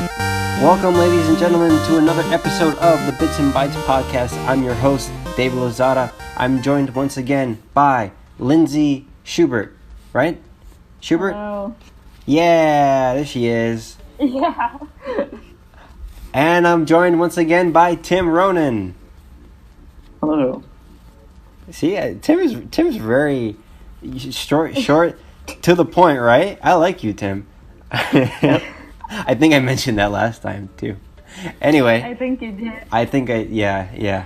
Welcome, ladies and gentlemen, to another episode of the Bits and Bytes Podcast. I'm your host, David Lozada. I'm joined once again by Lindsay Schubert, right? Schubert? Hello. Yeah, there she is. Yeah. And I'm joined once again by Tim Ronan. Hello. See, Tim's very short, to the point, right? I like you, Tim. I think I mentioned that last time too. Anyway, I think you did. Yeah.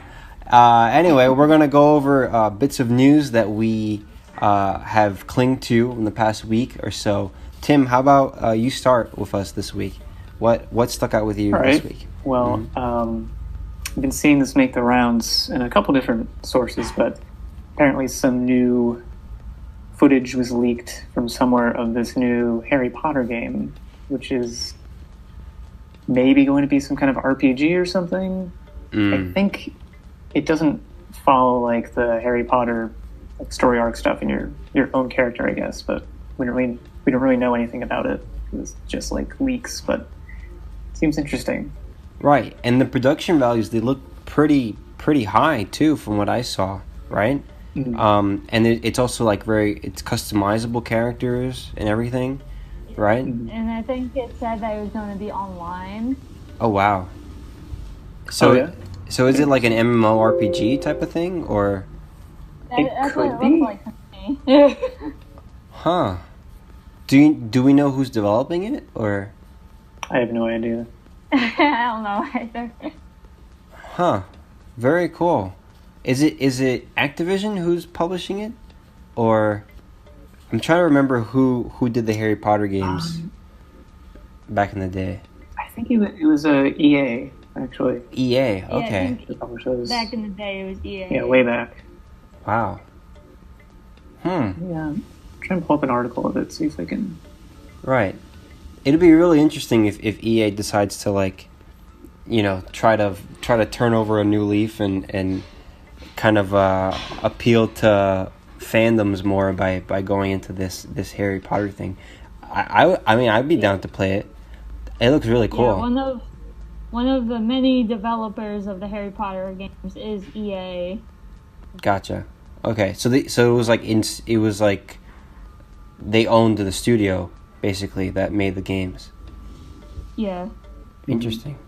Anyway, we're gonna go over bits of news that we have clinged to in the past week or so. Tim, how about you start with us this week? What stuck out with you this week? Well, I've been seeing this make the rounds in a couple different sources, but apparently some new footage was leaked from somewhere of this new Harry Potter game, which is maybe going to be some kind of RPG or something. I think it doesn't follow like the Harry Potter like story arc stuff in your own character, I guess, but we don't really know anything about it. It's just like leaks, but it seems interesting. Right, and the production values, they look pretty high too, from what I saw. Right, and it's also like it's customizable characters and everything. Right? And I think it said that it was going to be online. Oh, wow. So, yeah? So is it like an MMORPG type of thing, or? That's what it could be. looks like to me. Huh. Do we know who's developing it, or? I have no idea. I don't know either. Huh. Very cool. Is it Activision who's publishing it, or? I'm trying to remember who did the Harry Potter games back in the day. I think it was EA, actually. EA, okay. Back in the day, it was EA. Yeah, way back. Wow. Yeah, I'm trying to pull up an article of it, see if I can... Right. It'd be really interesting if EA decides to, like, you know, try to turn over a new leaf and kind of appeal to fandoms more by going into this Harry Potter thing. I mean, I'd be down to play it. It looks really cool. Yeah, one of the many developers of the Harry Potter games is EA. Gotcha. Okay, so it was like they owned the studio basically that made the games. Yeah. Interesting.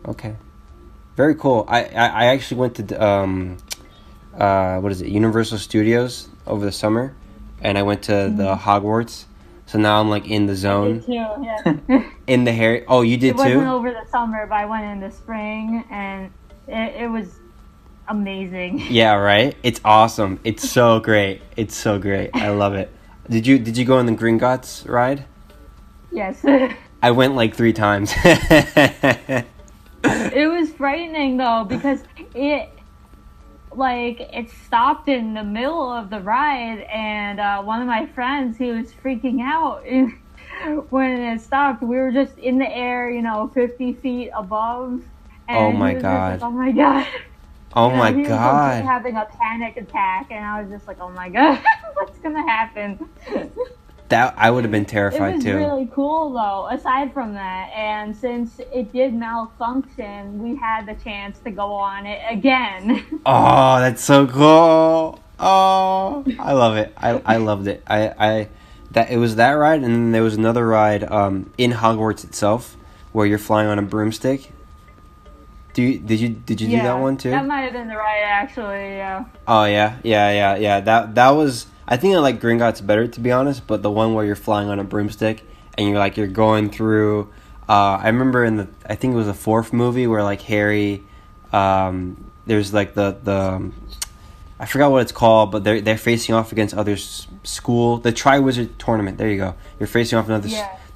Okay. Very cool. I actually went to what is it, Universal Studios over the summer, and I went to the Hogwarts, so now I'm like in the zone. I did too, yeah. In the Harry... Oh, you did too? It wasn't over the summer, but I went in the spring, and it was amazing. Yeah, right? It's awesome. It's so great. I love it. Did you go on the Gringotts ride? Yes. I went like 3 times. It was frightening, though, because it stopped in the middle of the ride, and one of my friends, he was freaking out when it stopped. We were just in the air, 50 feet above. And Oh my he was God. just like, oh my God. Oh my He was God. like having a panic attack, and I was just like, oh my God, what's gonna happen? That I would have been It terrified was too. really cool, though, aside from that. And since it did malfunction, we had the chance to go on it again. Oh, that's so cool. Oh, I love it. I loved it. It was that ride, and then there was another ride in Hogwarts itself where you're flying on a broomstick. Did you do that one too? That might have been the ride, actually, yeah. Oh yeah. That was... I think I like Gringotts better, to be honest, but the one where you're flying on a broomstick and you're going through... I remember I think it was the 4th movie where like Harry... there's like the I forgot what it's called, but they're facing off against other school... The Triwizard Tournament, there you go. You're facing off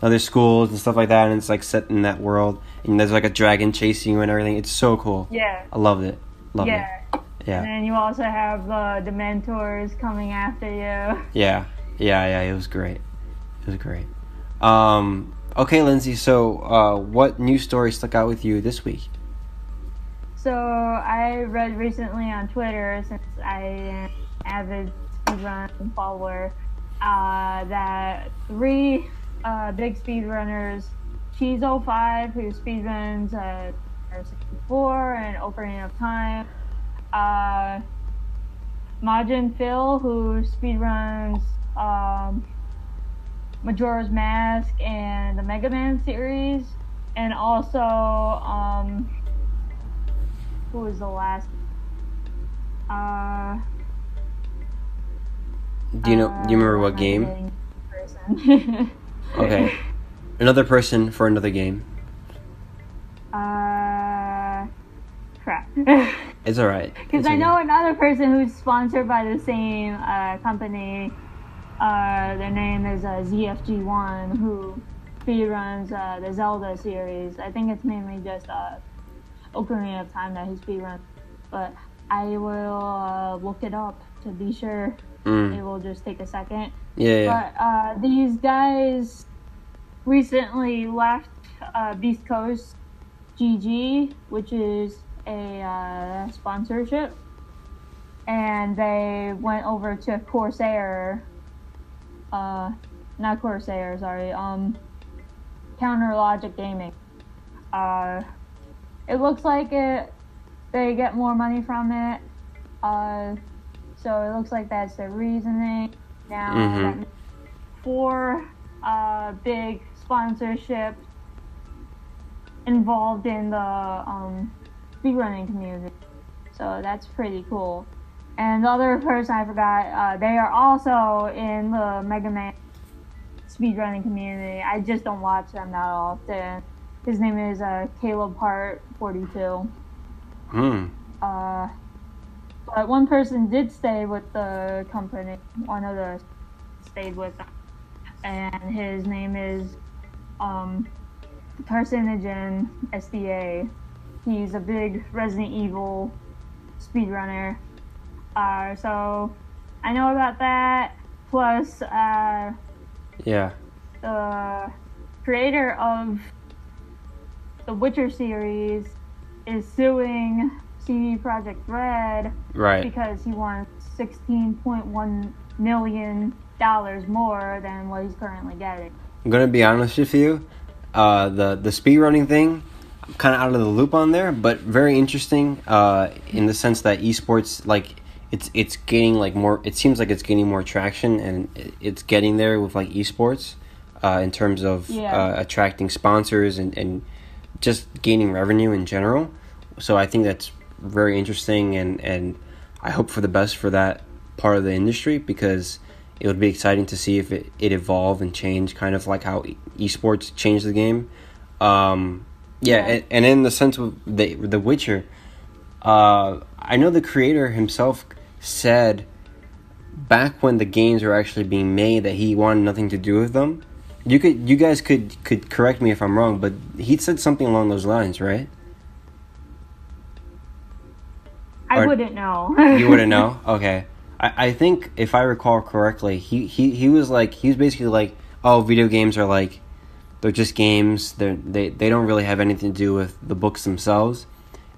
other schools and stuff like that, and it's like set in that world. And there's like a dragon chasing you and everything. It's so cool. Yeah. I loved it. Yeah. Yeah. And then you also have the Dementors coming after you. Yeah. It was great. Okay, Lindsay. So, what news story stuck out with you this week? So I read recently on Twitter, since I am an avid speedrun follower, that 3 big speedrunners Cheese05, who speedruns Mario 64 and Ocarina of Time. Majin Phil, who speedruns Majora's Mask and the Mega Man series. And also, who was the last? Do you remember what game? Person. Okay. Another person for another game. Crap. It's alright. Because I know another person who's sponsored by the same company. Their name is ZFG1, who speedruns the Zelda series. I think it's mainly just Ocarina of Time that he speedruns. But I will look it up to be sure. It will just take a second. Yeah. But these guys recently left Beast Coast GG, which is a sponsorship, and they went over to Corsair. Not Corsair, sorry. Counter Logic Gaming. It looks like they get more money from it. So it looks like that's the reasoning. Now, 4 big sponsorships involved in the speedrunning community. So that's pretty cool. And the other person I forgot, they are also in the Mega Man speedrunning community. I just don't watch them that often. His name is Caleb Hart 42. But one person did stay with the company. One of the stayed with them, and his name is Carcinogen SDA. He's a big Resident Evil speedrunner. So I know about that. Plus, the creator of the Witcher series is suing CD Projekt Red, right, because he wants $16.1 million more than what he's currently getting. I'm gonna be honest with you, the speedrunning thing, I'm kind of out of the loop on there, but very interesting in the sense that esports, like, it's gaining like more. It seems like it's gaining more traction, and it's getting there with like esports in terms of attracting sponsors and just gaining revenue in general. So I think that's very interesting, and I hope for the best for that part of the industry, because it would be exciting to see if it evolve and change, kind of like how esports changed the game. And in the sense of the Witcher, I know the creator himself said back when the games were actually being made that he wanted nothing to do with them. You guys could correct me if I'm wrong, but he said something along those lines, right? I wouldn't know. You wouldn't know? Okay. I think if I recall correctly, he was basically like, oh, video games are like, they're just games. They don't really have anything to do with the books themselves.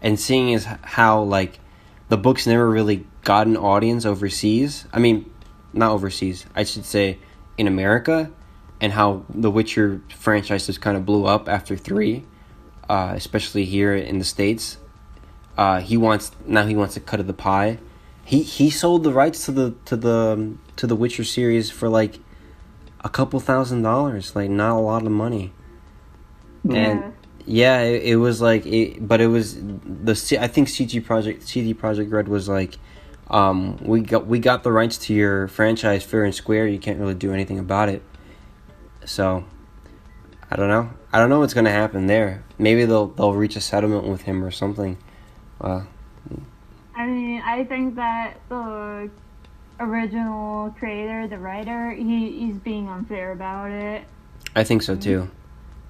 And seeing as how like the books never really got an audience overseas. I mean, not overseas. I should say in America, and how the Witcher franchise just kind of blew up after 3, especially here in the States. He wants a cut of the pie. He sold the rights to the Witcher series for like a couple $1,000s, like not a lot of money. And it was like, but it was I think CD Projekt Red was like, we got the rights to your franchise fair and square. You can't really do anything about it. So I don't know what's gonna happen there. Maybe they'll reach a settlement with him or something. I mean, I think that the original creator, the writer, he's being unfair about it. I think so too.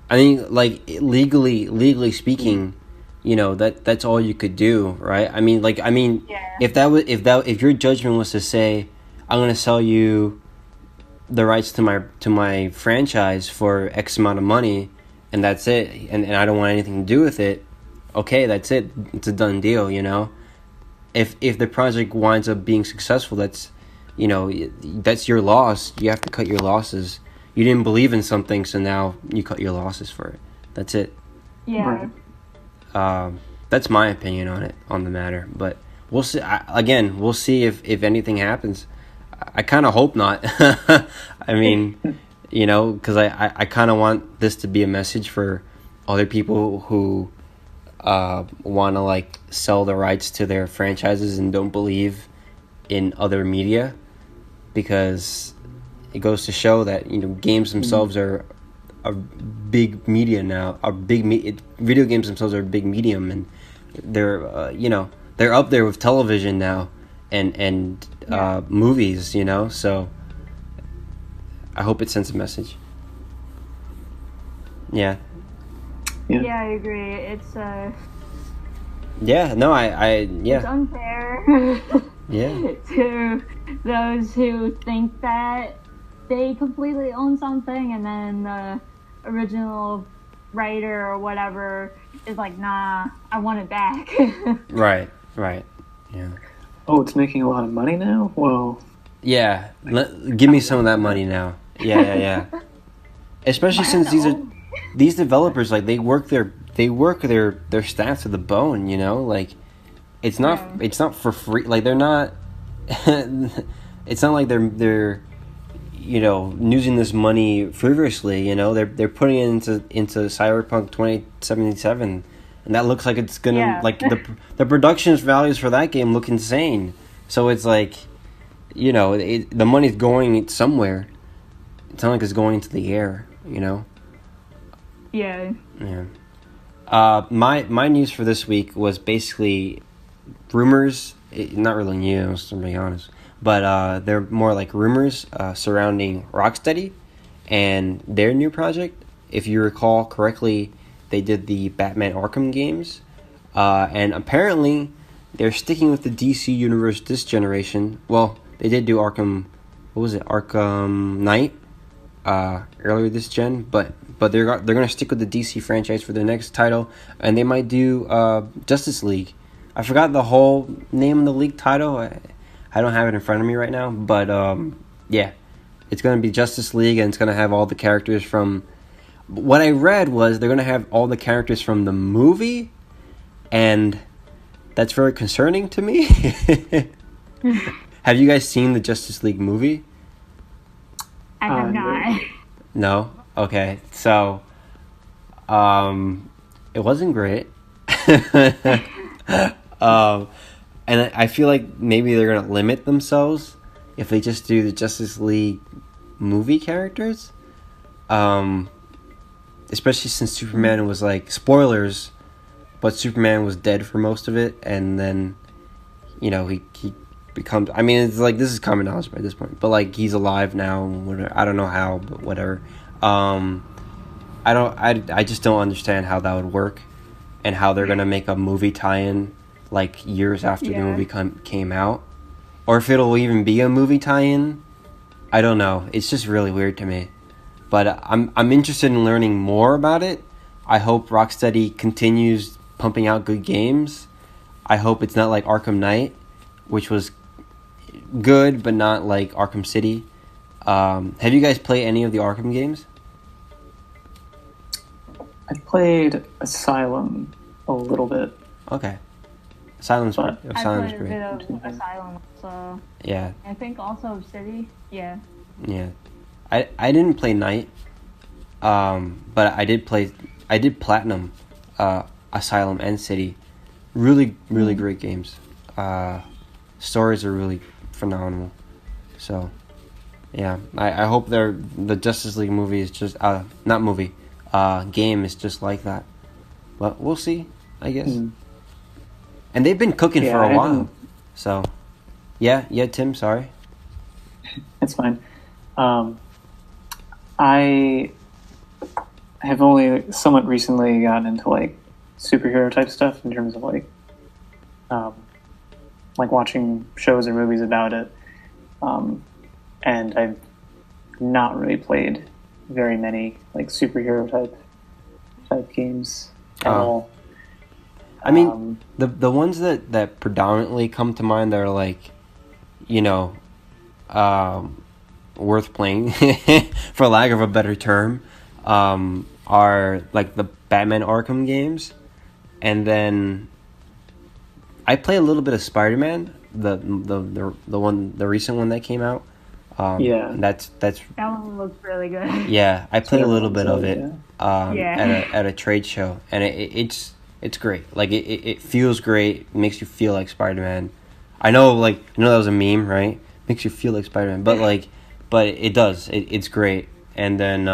I think, like, legally speaking, you know, that's all you could do, right? I mean, if your judgment was to say, I'm gonna sell you the rights to my franchise for X amount of money, and that's it, and I don't want anything to do with it. Okay, that's it. It's a done deal, you know. If the project winds up being successful, that's your loss. You have to cut your losses. You didn't believe in something, so now you cut your losses for it. That's it. Yeah. Right. That's my opinion on the matter. But we'll see. Again, we'll see if anything happens. I kind of hope not. I mean, because I kind of want this to be a message for other people who want to like sell the rights to their franchises and don't believe in other media, because it goes to show that games themselves are a big media now. Video games themselves are a big medium, and they're they're up there with television now and movies. So I hope it sends a message. Yeah. Yeah, I agree. It's Yeah. No. it's unfair. Yeah. To those who think that they completely own something, and then the original writer or whatever is like, nah, I want it back. Right. Yeah. Oh, it's making a lot of money now? Well... Yeah. Give me some of that money now. Yeah. Especially since these developers, like, they work their staff to the bone, like, it's not for free. Like, they're not it's not like they're using this money frivolously. They're putting it into Cyberpunk 2077, and that looks like it's gonna like the production values for that game look insane. So it's like, the money's going somewhere. It's not like it's going into the air. Yeah. My news for this week was basically rumors. Not really news, to be honest, but they're more like rumors surrounding Rocksteady and their new project. If you recall correctly, they did the Batman Arkham games, and apparently they're sticking with the DC universe this generation. Well, they did do Arkham. What was it? Arkham Knight earlier this gen, but they're gonna stick with the DC franchise for their next title, and they might do Justice League. I forgot the whole name of the league title. I don't have it in front of me right now, but yeah, it's gonna be Justice League, and it's gonna have all the characters from. What I read was they're gonna have all the characters from the movie, and that's very concerning to me. Have you guys seen the Justice League movie? I have not. No? Okay. So, it wasn't great. And I feel like maybe they're going to limit themselves if they just do the Justice League movie characters. Especially since Superman was like, spoilers, but Superman was dead for most of it, and then, he becomes, I mean, it's like, this is common knowledge by this point, but like, he's alive now, whatever. I don't know how, but whatever. I just don't understand how that would work, and how they're gonna make a movie tie-in like years after the movie came out, or if it'll even be a movie tie-in. I don't know. It's just really weird to me, but I'm interested in learning more about it. I hope Rocksteady continues pumping out good games. I hope it's not like Arkham Knight, which was good but not like Arkham City. Have you guys played any of the Arkham games? I played Asylum a little bit. Okay. Asylum's great. I played a bit of Asylum, so yeah. I think also City. Yeah. I didn't play Night, but I did Platinum, Asylum and City. Really great games. Stories are really phenomenal. So yeah, I hope the Justice League movie is just not movie, game is just like that. But we'll see, I guess. And they've been cooking for a while. So yeah, Tim, sorry. It's fine. I have only somewhat recently gotten into like superhero type stuff in terms of like watching shows or movies about it. And I've not really played very many like superhero type games at all. I mean, the ones that predominantly come to mind that are like, worth playing, for lack of a better term, are like the Batman Arkham games, and then I play a little bit of Spider-Man, the recent one that came out. Yeah. That's That one looks really good. yeah. I played a little bit of it Yeah. at a trade show, and it's great. Like it feels great. It makes you feel like Spider-Man. I know that was a meme, right? Makes you feel like Spider-Man, but it does. It's great. And then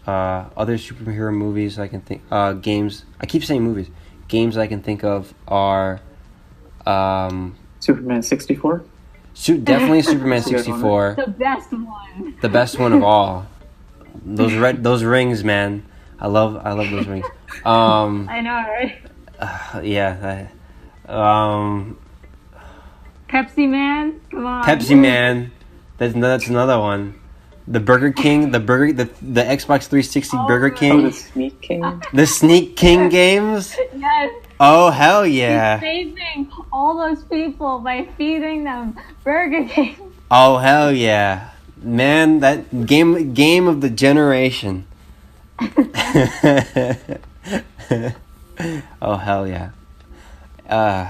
other superhero movies I can think games. I keep saying movies. Games I can think of are Superman 64. Definitely Superman 64. The best one. The best one of all. Those rings, man. I love those rings. I know, right? Yeah. Pepsi Man, come on. Pepsi Man. That's another one. The Burger King, the Xbox 360 Burger King. Oh, the Sneak King. The Sneak King games. Yes. Oh hell yeah. Saving all those people by feeding them Burger King. Oh hell yeah. Man, that game of the generation. Oh hell yeah.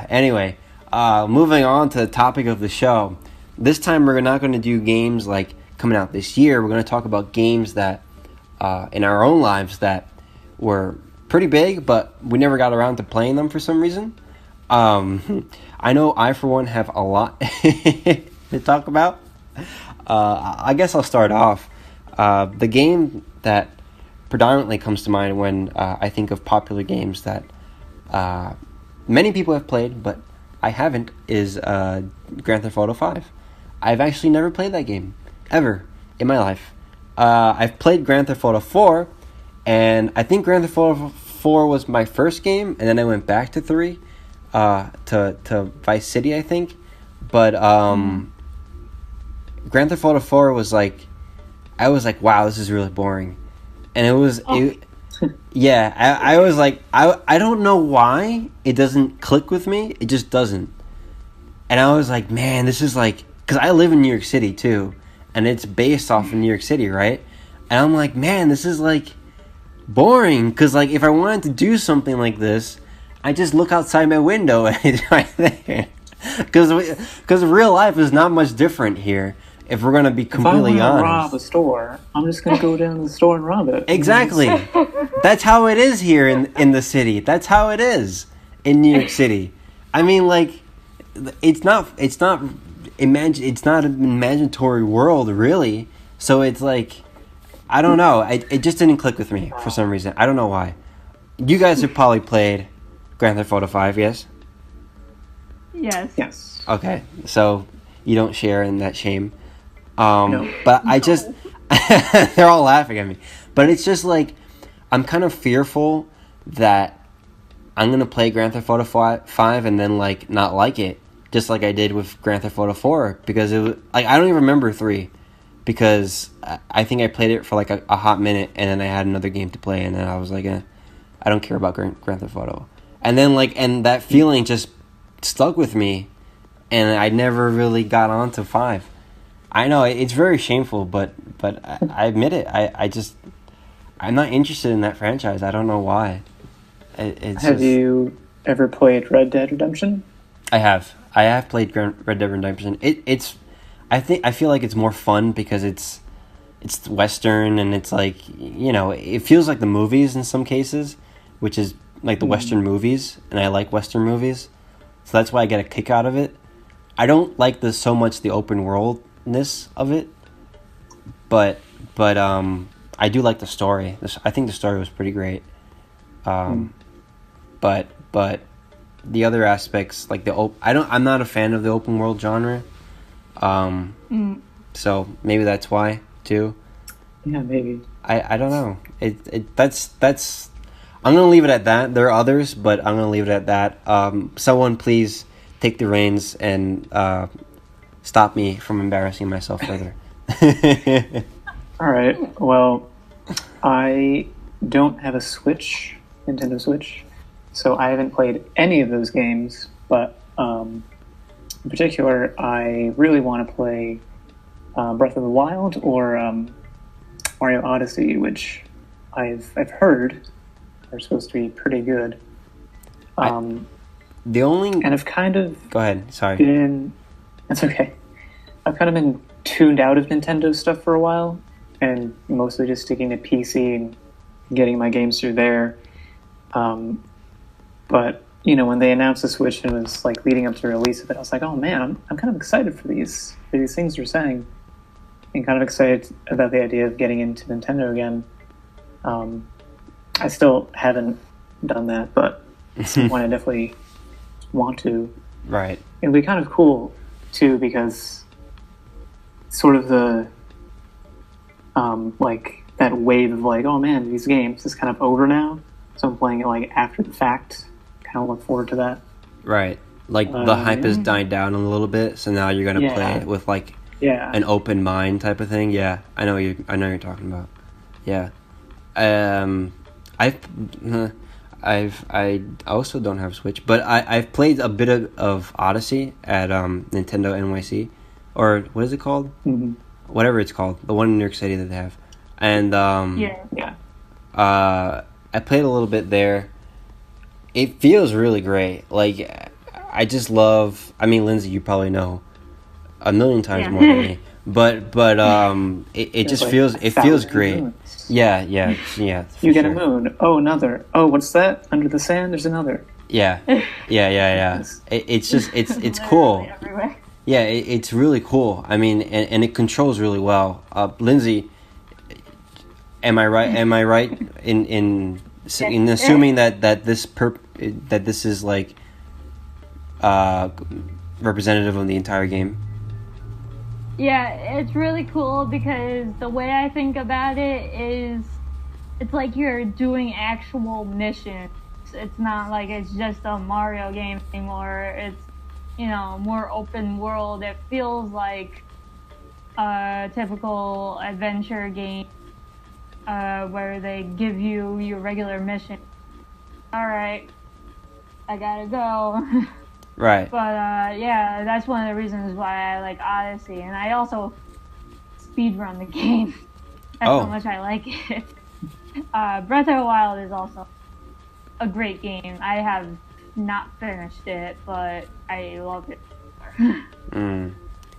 Anyway, moving on to the topic of the show. This time we're not going to do games like coming out this year. We're going to talk about games that in our own lives that were pretty big, but we never got around to playing them for some reason. I know I, for one, have a lot to talk about. I guess I'll start off. The game that predominantly comes to mind when I think of popular games that many people have played, but I haven't, is Grand Theft Auto 5. I've actually never played that game, ever, in my life. I've played Grand Theft Auto 4, and I think Grand Theft Auto 4 was my first game, and then I went back to 3, to Vice City, I think. But Grand Theft Auto 4 was like, I was like, wow, this is really boring. And it was, yeah, I was like, I don't know why it doesn't click with me. It just doesn't. And I was like, man, this is like, because I live in New York City too, and it's based off of New York City, right? And I'm like, man, this is like boring, because like if I wanted to do something like this, I just look outside my window and it's right there. Because real life is not much different here. If we're gonna be completely if I want to honest, rob a store, I'm just gonna go down to the store and rob it. Exactly. That's how it is here in the city. That's how it is in New York City. I mean, like, it's not an imaginatory world, really. So it's like, I don't know. It just didn't click with me for some reason. I don't know why. You guys have probably played Grand Theft Auto 5, yes? Yes. Yes. Okay, so you don't share in that shame. No. But I just, they're all laughing at me. But it's just like, I'm kind of fearful that I'm going to play Grand Theft Auto 5 and then like not like it. Just like I did with Grand Theft Auto 4. Because it was, like, I don't even remember 3. Because I think I played it for like a hot minute and then I had another game to play and then I was like, I don't care about Grand Theft Auto. And then like, and that feeling just stuck with me and I never really got on to 5. I know it's very shameful, but I admit it. I'm not interested in that franchise. I don't know why. Have you ever played Red Dead Redemption? I have. I have played Red Dead Redemption. I feel like it's more fun because it's Western and it's like, you know, it feels like the movies in some cases, which is like the Western movies, and I like Western movies, so that's why I get a kick out of it. I don't like so much the open worldness of it, but I do like the story. I think the story was pretty great. But the other aspects, like I'm not a fan of the open world genre. So maybe that's why too. Yeah, maybe. I don't know. That's I'm gonna leave it at that. There are others, but I'm gonna leave it at that. Someone please take the reins and stop me from embarrassing myself further. All right. Well, I don't have a Nintendo Switch, so I haven't played any of those games. But in particular, I really want to play Breath of the Wild or Mario Odyssey, which I've heard are supposed to be pretty good. The only... And I've kind of Go ahead, sorry. That's okay. I've kind of been tuned out of Nintendo stuff for a while, and mostly just sticking to PC and getting my games through there. But, you know, when they announced the Switch and it was like leading up to the release of it, I was like, oh man, I'm kind of excited for these things you're saying. And kind of excited about the idea of getting into Nintendo again. I still haven't done that, but it's one I definitely want to. Right. It'll be kind of cool too, because sort of the like that wave of like, oh man, these games is kind of over now, so I'm playing it like after the fact. Kind of look forward to that. Right. Like the hype has died down a little bit, so now you're gonna play it with like an open mind type of thing. Yeah, I know you're talking about. Yeah. I also don't have Switch, but I've played a bit of Odyssey at Nintendo NYC, or what is it called? Mm-hmm. Whatever it's called, the one in New York City that they have, and I played a little bit there. It feels really great. Like, I just love. I mean, Lindsay, you probably know a million times more than me, but it just feels great. Moons. Yeah. You for get sure. a moon. Oh, another. Oh, what's that? Under the sand, there's another. Yeah. It's cool. Everywhere. Yeah, it's really cool. I mean, and it controls really well. Lindsay, am I right? Am I right in assuming that this is like representative of the entire game? Yeah, it's really cool because the way I think about it is it's like you're doing actual missions. It's not like it's just a Mario game anymore. It's, you know, more open world. It feels like a typical adventure game where they give you your regular mission. Alright, I gotta go. Right. But yeah, that's one of the reasons why I like Odyssey, and I also speedrun the game. That's how much I like it. Breath of the Wild is also a great game. I have not finished it, but I love it.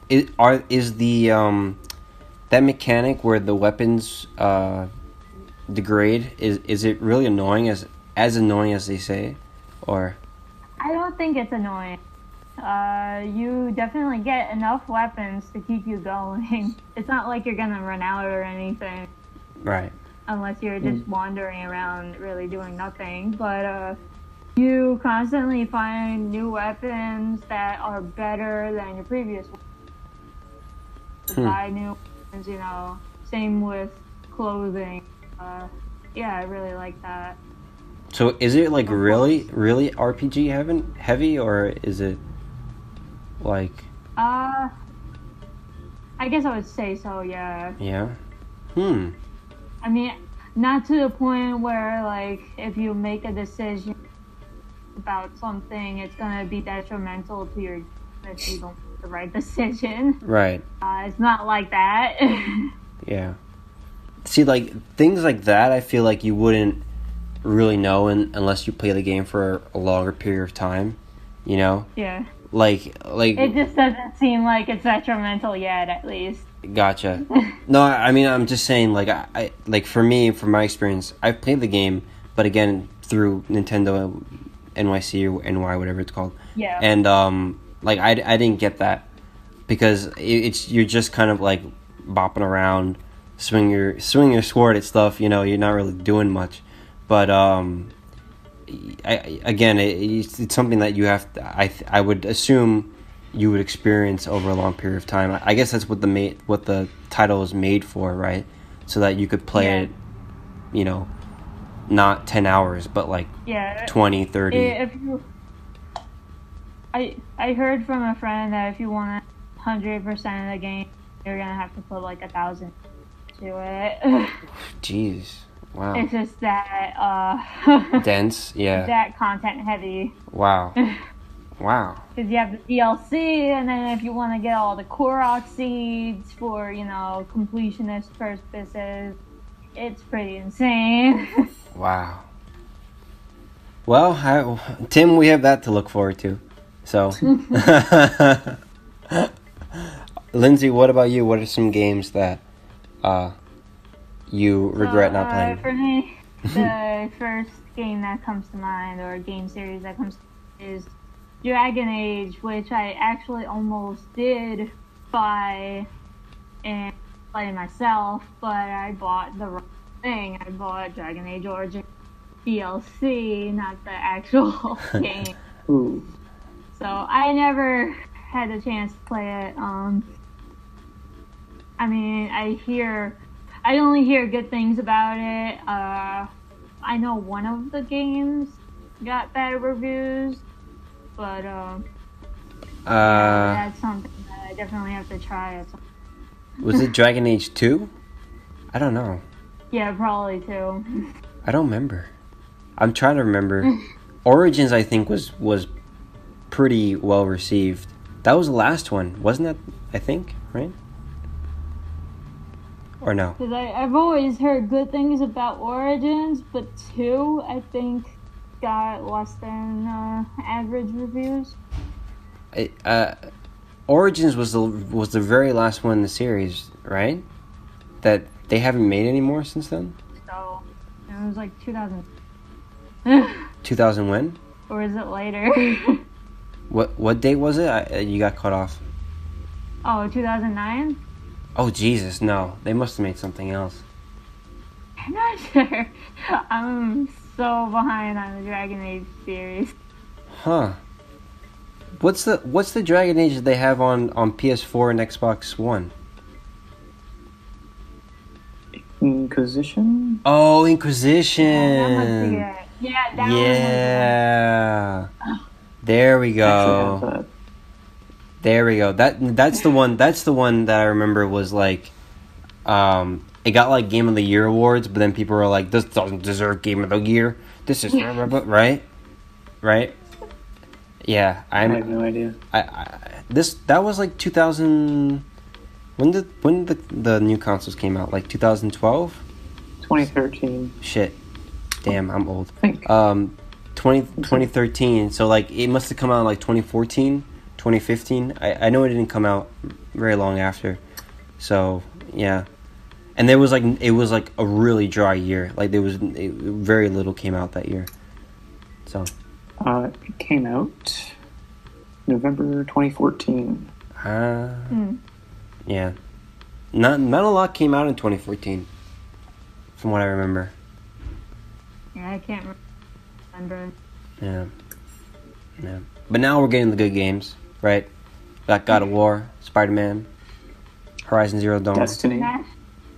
Is the that mechanic where the weapons degrade is it really annoying, as annoying as they say, or? I don't think it's annoying. You definitely get enough weapons to keep you going. It's not like you're gonna run out or anything. Right. Unless you're just wandering around really doing nothing. But you constantly find new weapons that are better than your previous ones. Buy new weapons, you know. Same with clothing. Yeah, I really like that. So is it like really RPG heavy, or is it like? I guess I would say so. Yeah. Yeah. I mean, not to the point where like if you make a decision about something, it's gonna be detrimental to your if you don't make the right decision. Right. It's not like that. Yeah. See, like things like that, I feel like you wouldn't really know unless you play the game for a longer period of time, you know? Yeah. Like it just doesn't seem like it's detrimental yet, at least. Gotcha. No, I mean, I'm just saying, like, I like for me, from my experience, I've played the game, but again, through Nintendo NYC or NY, whatever it's called. Yeah. And like I didn't get that because it's you're just kind of like bopping around, swing your sword at stuff, you know, you're not really doing much. But it's something that you have to, I would assume you would experience over a long period of time. I guess that's what the title is made for, right? So that you could play it, you know, not 10 hours, but like 20, 30. I heard from a friend that if you want 100% of the game, you're gonna have to put like 1,000 to it. Jeez. Wow. It's just that dense, yeah. That content heavy. Wow. Wow. Because you have the DLC, and then if you want to get all the Korok seeds for, you know, completionist purposes, it's pretty insane. Wow. Well, Tim, we have that to look forward to. So, Lindsay, what about you? What are some games that you regret not playing? For me, the first game that comes to mind, or game series that comes to mind, is Dragon Age, which I actually almost did buy and play myself, but I bought the wrong thing. I bought Dragon Age Origins DLC, not the actual game. Ooh. So I never had a chance to play it. I mean, I only hear good things about it. I know one of the games got bad reviews, but that's something that I definitely have to try at some point. Was it Dragon Age 2? I don't know. Yeah, probably too. I don't remember. I'm trying to remember. Origins, I think, was pretty well received. That was the last one, wasn't that? I think, right? Or no? Because I've always heard good things about Origins, but 2, I think, got less than average reviews. Origins was the very last one in the series, right? That they haven't made any more since then? So, it was like 2000. 2000 when? Or is it later? What date was it? You got cut off. Oh, 2009? Oh, Jesus, no. They must have made something else. I'm not sure. I'm so behind on the Dragon Age series. Huh. What's the Dragon Age that they have on PS4 and Xbox One? Inquisition? Oh, Inquisition. Yeah, that Yeah. There we go. There we go. That's the one. That's the one that I remember was like, it got like Game of the Year awards, but then people were like, "This doesn't deserve Game of the Year. This is right." Yeah, I have no idea. That was like 2000. When the new consoles came out? Like 2012. 2013. Shit. Damn, I'm old. I think. 2013. So like it must have come out in like 2014. 2015. I know it didn't come out very long after. So, yeah. And it was like a really dry year. Like very little came out that year. So, it came out November 2014. Yeah. Not a lot came out in 2014 from what I remember. Yeah, I can't remember. Yeah. But now we're getting the good games. Right, got God of War, Spider-Man, Horizon Zero Dawn, Destiny.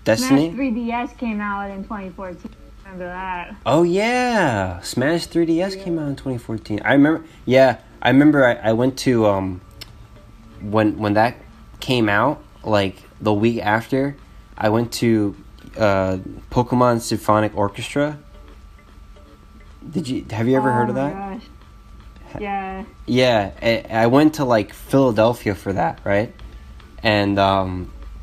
Destiny. Smash 3DS came out in 2014. Remember that? Oh yeah, Smash 3DS came out in 2014. I remember. Yeah, I remember. I went to when that came out, like the week after, I went to Pokemon Symphonic Orchestra. Have you ever heard of that? Gosh. Yeah. Yeah, I went to like Philadelphia for that, right? And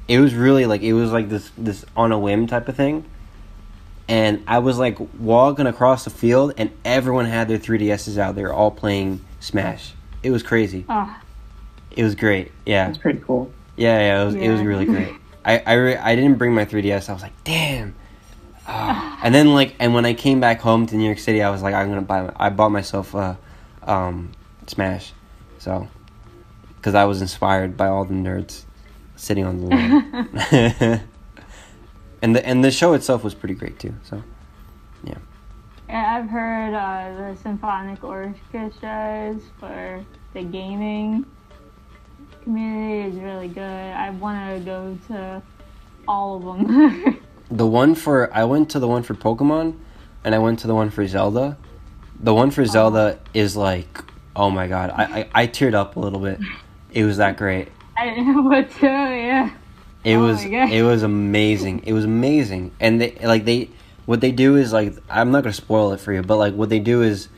it was really like this on a whim type of thing. And I was like walking across the field, and everyone had their 3DSs out. They were all playing Smash. It was crazy. Oh. It was great. Yeah. That's pretty cool. Yeah. It was really great. I didn't bring my 3DS. I was like, damn. And then and when I came back home to New York City, I was like, I bought myself Smash, so because I was inspired by all the nerds sitting on the lawn. and the show itself was pretty great too. So yeah. I've heard the symphonic orchestras for the gaming community is really good. I want to go to all of them. I went to the one for Pokemon, and I went to the one for Zelda. The one for Zelda is like, oh my god, I teared up a little bit. It was that great. I would too, yeah. It was amazing. It was amazing. And what they do is like, I'm not gonna spoil it for you, but like what they do is,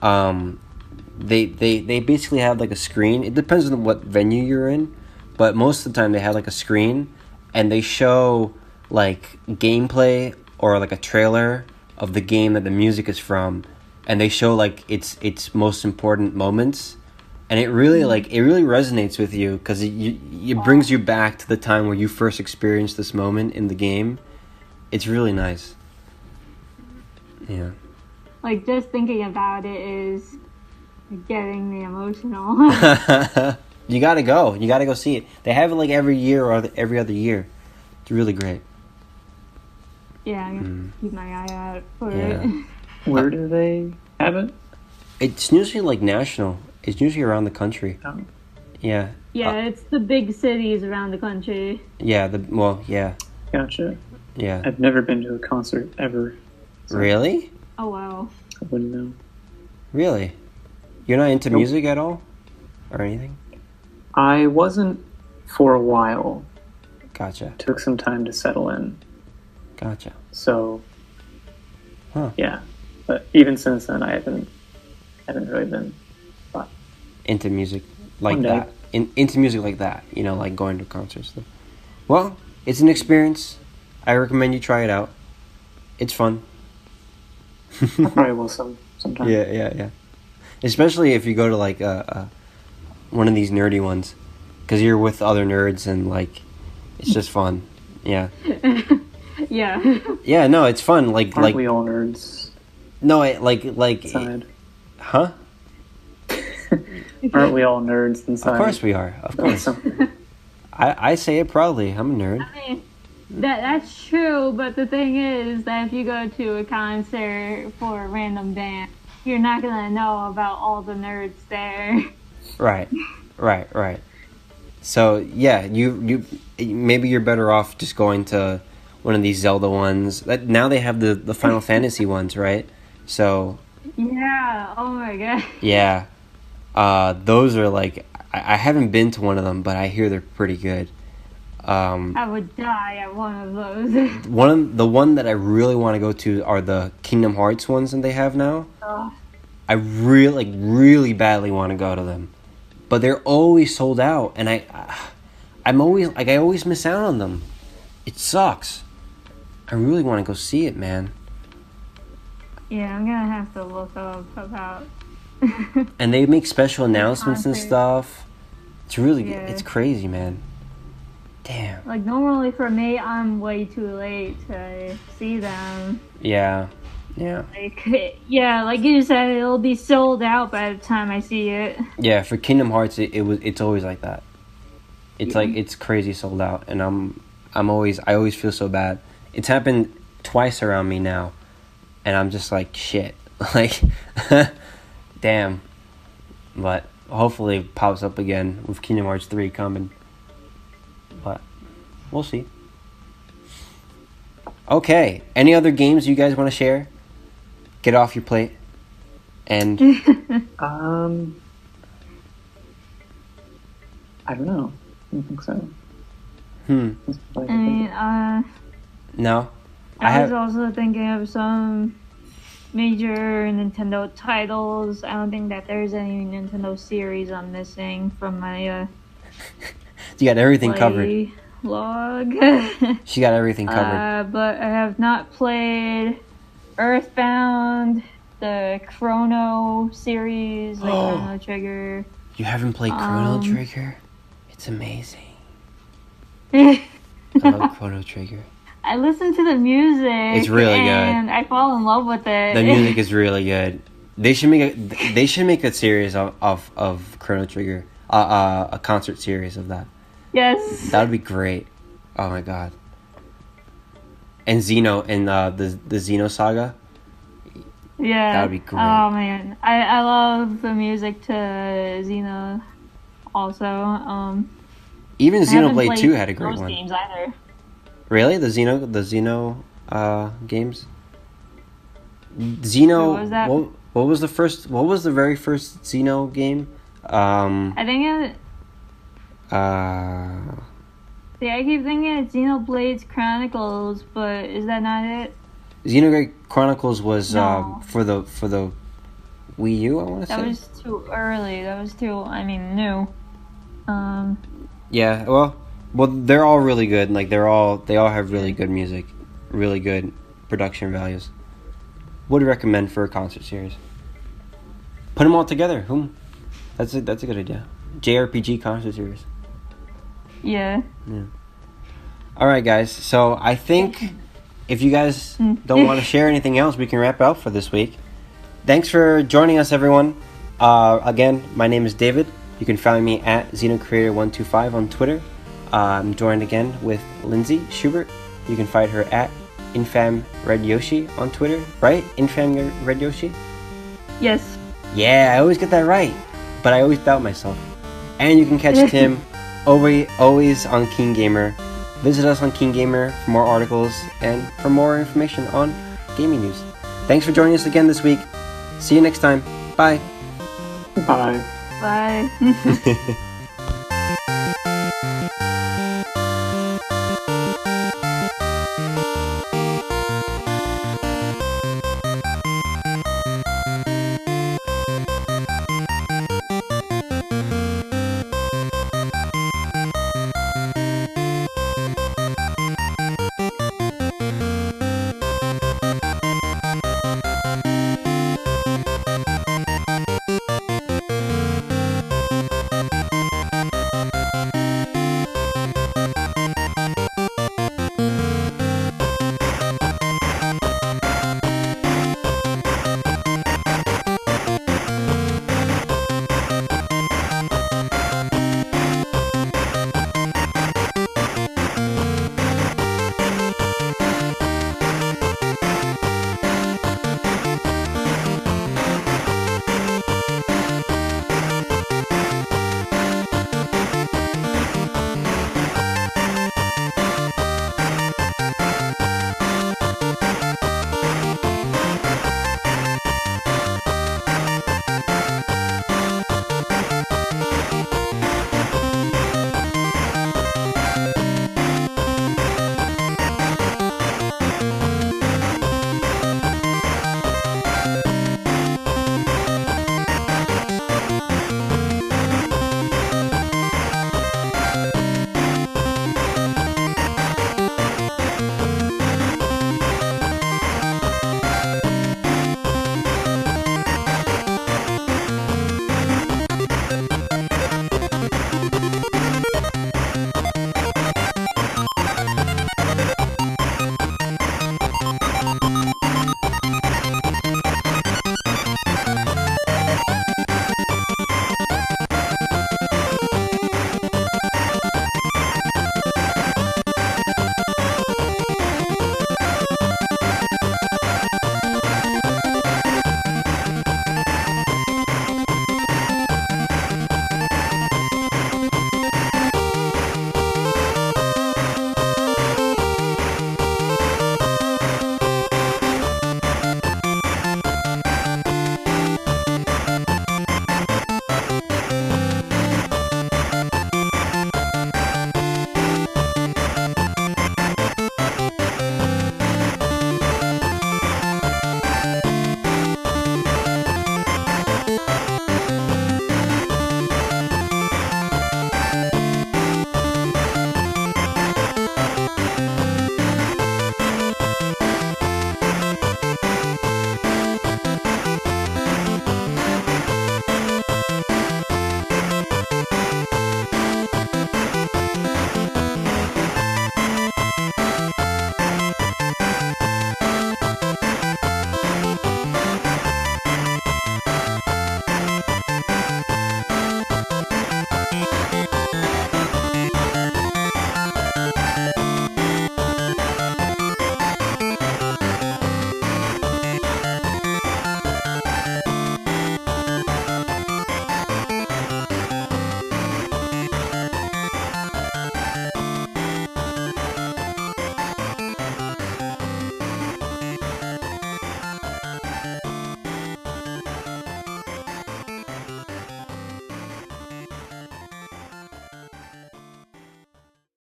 they basically have like a screen. It depends on what venue you're in, but most of the time they have like a screen, and they show like gameplay or like a trailer of the game that the music is from, and they show like its most important moments, and it really resonates with you because it brings you back to the time where you first experienced this moment in the game. It's really nice. Yeah. Like, just thinking about it is getting me emotional. You gotta go. You gotta go see it. They have it like every year or every other year. It's really great. Yeah, I'm gonna keep my eye out for Yeah. it. Where do they have it? It's usually like national. It's usually around the country. Oh, Yeah. Yeah, it's the big cities around the country. Yeah. Yeah. gotcha. Yeah. I've never been to a concert ever. So Really? Oh, wow. I wouldn't know. Really? You're not into Nope. music at all, or anything? I wasn't for a while. Gotcha. Took some time to settle in. Gotcha. So, Huh. yeah. But even since then, I haven't really been. Into music like One day. that. Into music like that. You know, like going to concerts. Well, it's an experience. I recommend you try it out. It's fun. I probably will sometime. Yeah. Especially if you go to like one of these nerdy ones, because you're with other nerds and like it's just fun. Yeah. Yeah. Yeah. No, it's fun. Aren't we all nerds? No, like Inside. huh? Aren't we all nerds inside? Of course we are. Of course. Something. I say it proudly. I'm a nerd. I mean, that's true, but the thing is that if you go to a concert for a random band, you're not gonna know about all the nerds there. Right. So yeah, you maybe you're better off just going to one of these Zelda ones. Now they have the Final Fantasy ones, right? So Yeah, oh my god. yeah, those are like I haven't been to one of them, but I hear they're pretty good. I would die at one of those. The one that I really want to go to are the Kingdom Hearts ones that they have now. Oh, I really badly want to go to them, but they're always sold out, and I always miss out on them. It sucks. I really want to go see it, man. yeah, I'm gonna have to look up about. And they make special announcements and concert. stuff. It's really Yeah. it's crazy, man. Damn. Like, normally for me, I'm way too late to see them. Yeah. Like, yeah, like you said, it'll be sold out by the time I see it. Yeah, for Kingdom Hearts it's always like that. It's like it's crazy sold out, and I always feel so bad. It's happened twice around me now, and I'm just like shit. Like damn. But hopefully it pops up again with Kingdom Hearts 3 coming. But we'll see. Okay, any other games you guys want to share? Get off your plate. And I don't know. I don't think so. I mean, No. I was also thinking of some major Nintendo titles. I don't think that there's any Nintendo series I'm missing from my You got everything covered. play log. She got everything covered. But I have not played Earthbound, the Chrono series, like Chrono Trigger. You haven't played Chrono Trigger? It's amazing. I love Chrono Trigger. I listen to the music. It's really good. And I fall in love with it. The music is really good. They should make a series of Chrono Trigger, a concert series of that. Yes. That would be great. Oh my god. And Xeno and the Xeno saga. Yeah. That would be great. Oh man, I love the music to Xena. Also, Even I haven't Xenoblade played 2 had a great those one. games either. Really? The Xeno games? Xeno. What was that? What was the very first Xeno game? I think it. See, I keep thinking it's Xenoblade Chronicles, but is that not it? Xenoblade Chronicles was No. for the Wii U, I want to say. That was too early. That was too. I mean, new. Yeah, well, they're all really good. Like they all have really good music, really good production values. Would recommend for a concert series. put them all together. That's a good idea. JRPG concert series. Yeah. All right, guys. So I think if you guys don't want to share anything else, we can wrap it up for this week. Thanks for joining us, everyone. Again, my name is David. You can find me at XenoCreator125 on Twitter. I'm joined again with Lindsay Schubert. You can find her at InfamRedYoshi on Twitter, right? InfamRedYoshi? Yes. Yeah, I always get that right, but I always doubt myself. And you can catch Tim always on Keen Gamer. Visit us on Keen Gamer for more articles and for more information on gaming news. Thanks for joining us again this week. See you next time. Bye. Bye. Bye.